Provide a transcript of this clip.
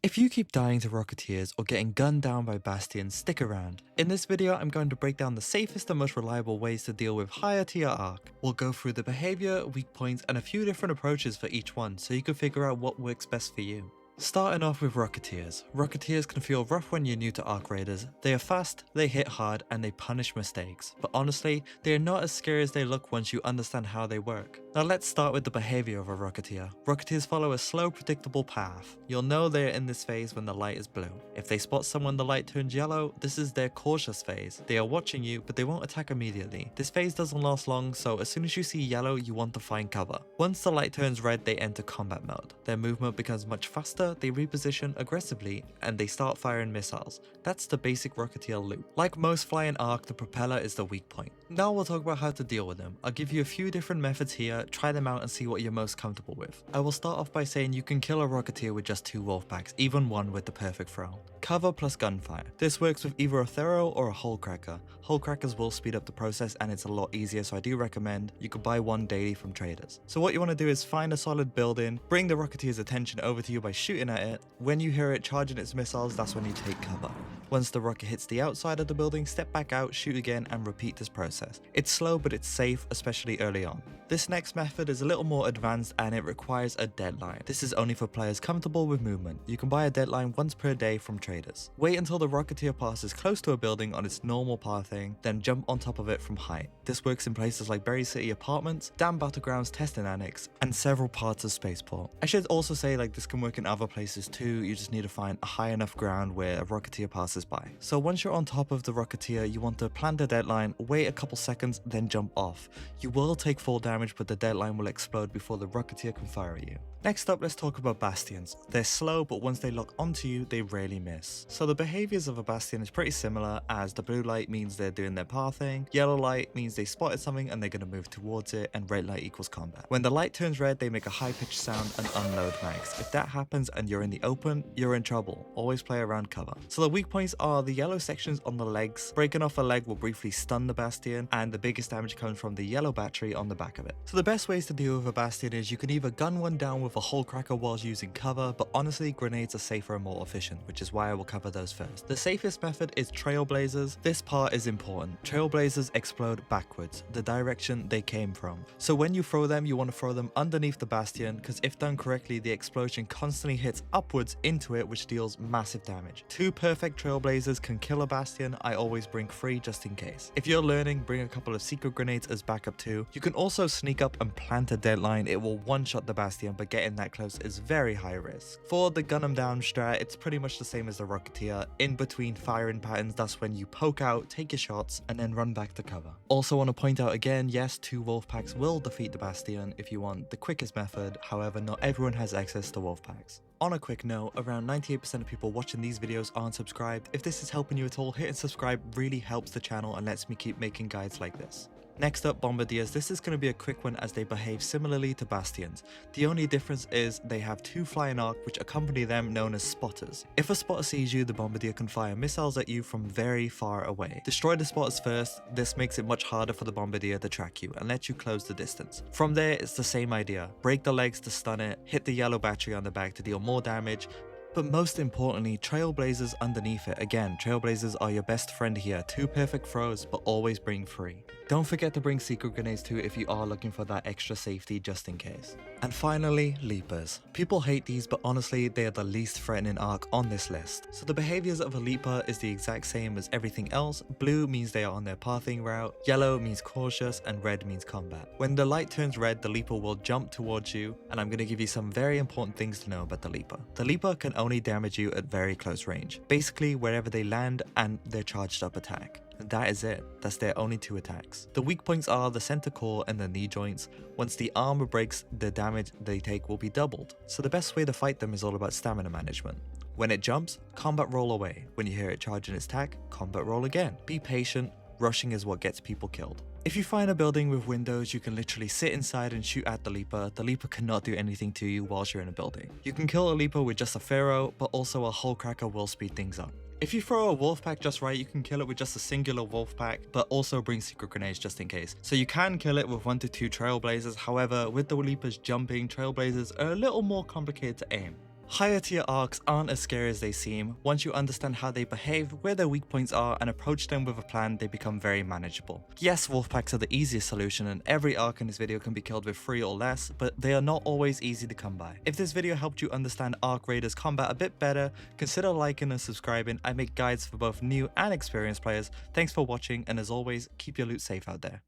If you keep dying to Rocketeers or getting gunned down by Bastions, stick around. In this video, I'm going to break down the safest and most reliable ways to deal with higher tier arc. We'll go through the behavior, weak points, and a few different approaches for each one so you can figure out what works best for you. Starting off with Rocketeers. Rocketeers can feel rough when you're new to Arc Raiders. They are fast, they hit hard, and they punish mistakes. But honestly, they are not as scary as they look once you understand how they work. Now let's start with the behavior of a Rocketeer. Rocketeers follow a slow, predictable path. You'll know they're in this phase when the light is blue. If they spot someone the light turns yellow, this is their cautious phase. They are watching you, but they won't attack immediately. This phase doesn't last long, so as soon as you see yellow, you want to find cover. Once the light turns red, they enter combat mode. Their movement becomes much faster, they reposition aggressively, and they start firing missiles. That's the basic Rocketeer loop. Like most flying arc, the propeller is the weak point. Now we'll talk about how to deal with them. I'll give you a few different methods here, try them out and see what you're most comfortable with. I will start off by saying you can kill a Rocketeer with just 2 wolf packs, even one with the perfect throw. Cover plus gunfire. This works with either a thorough or a hole cracker. Hole crackers will speed up the process and it's a lot easier, so I do recommend you could buy one daily from traders. So what you want to do is find a solid building, bring the Rocketeer's attention over to you by shooting at it. When you hear it charging its missiles, that's when you take cover. Once the rocket hits the outside of the building, step back out, shoot again, and repeat this process. It's slow, but it's safe, especially early on. This next method is a little more advanced and it requires a deadline. This is only for players comfortable with movement. You can buy a deadline once per day from traders. Wait until the Rocketeer passes close to a building on its normal pathing, then jump on top of it from height. This works in places like Berry City Apartments, Dam Battlegrounds Testing Annex, and several parts of Spaceport. I should also say this can work in other places too, you just need to find a high enough ground where a Rocketeer passes by. So once you're on top of the Rocketeer, you want to plan the deadline, wait a couple seconds, then jump off. You will take full damage, but the deadline will explode before the Rocketeer can fire at you. Next up, let's talk about Bastions. They're slow, but once they lock onto you, they rarely miss. So the behaviors of a Bastion is pretty similar, as the blue light means they're doing their pathing, yellow light means they spotted something and they're going to move towards it, and red light equals combat. When the light turns red, they make a high-pitched sound and unload mags. If that happens and you're in the open, you're in trouble. Always play around cover. So the weak points are the yellow sections on the legs. Breaking off a leg will briefly stun the Bastion, and the biggest damage comes from the yellow battery on the back of it. So the best ways to deal with a Bastion is you can either gun one down with a hole cracker while using cover, but honestly grenades are safer and more efficient, which is why I will cover those first. The safest method is trailblazers. This part is important. Trailblazers explode backwards, the direction they came from. So when you throw them, you want to throw them underneath the Bastion, because if done correctly, the explosion constantly hits upwards into it, which deals massive damage. 2 perfect trailblazers can kill a Bastion. I always bring 3 just in case. If you're learning, bring a couple of secret grenades as backup too. You can also sneak up and plant a deadline. It will one-shot the Bastion, but getting that close is very high risk. For the gun 'em down strat, it's pretty much the same as the Rocketeer. In between firing patterns, that's when you poke out, take your shots, and then run back to cover. Also want to point out again, yes, 2 wolf packs will defeat the Bastion if you want the quickest method. However, not everyone has access to wolf packs. On a quick note, around 98% of people watching these videos aren't subscribed. If this is helping you at all, hitting subscribe really helps the channel and lets me keep making guides like this. Next up, Bombardiers. This is going to be a quick one as they behave similarly to Bastions. The only difference is they have 2 flying arc which accompany them, known as spotters. If a spotter sees you, the Bombardier can fire missiles at you from very far away. Destroy the spotters first. This makes it much harder for the Bombardier to track you and let you close the distance. From there, it's the same idea. Break the legs to stun it, hit the yellow battery on the back to deal more damage, but most importantly, trailblazers underneath it. Again, trailblazers are your best friend here. 2 perfect throws, but always bring 3. Don't forget to bring secret grenades too if you are looking for that extra safety just in case. And finally, leapers. People hate these, but honestly, they are the least threatening arc on this list. So the behaviors of a leaper is the exact same as everything else. Blue means they are on their pathing route, yellow means cautious, and red means combat. When the light turns red, the leaper will jump towards you, and I'm going to give you some very important things to know about the leaper. The leaper can only damage you at very close range, basically wherever they land and their charged up attack. And that is it. That's their only 2 attacks. The weak points are the center core and the knee joints. Once the armor breaks, the damage they take will be doubled. So the best way to fight them is all about stamina management. When it jumps, combat roll away. When you hear it charging its attack, combat roll again. Be patient. Rushing is what gets people killed. If you find a building with windows, you can literally sit inside and shoot at the Leaper. The Leaper cannot do anything to you whilst you're in a building. You can kill a Leaper with just a Pharaoh, but also a Hole Cracker will speed things up. If you throw a wolf pack just right, you can kill it with just a singular wolf pack, but also bring secret grenades just in case. So you can kill it with 1 to 2 trailblazers. However, with the Leapers jumping, trailblazers are a little more complicated to aim. Higher tier arcs aren't as scary as they seem. Once you understand how they behave, where their weak points are, and approach them with a plan, they become very manageable. Yes, wolf packs are the easiest solution and every arc in this video can be killed with 3 or less, but they are not always easy to come by. If this video helped you understand Arc Raiders combat a bit better, consider liking and subscribing. I make guides for both new and experienced players. Thanks for watching, and as always, keep your loot safe out there.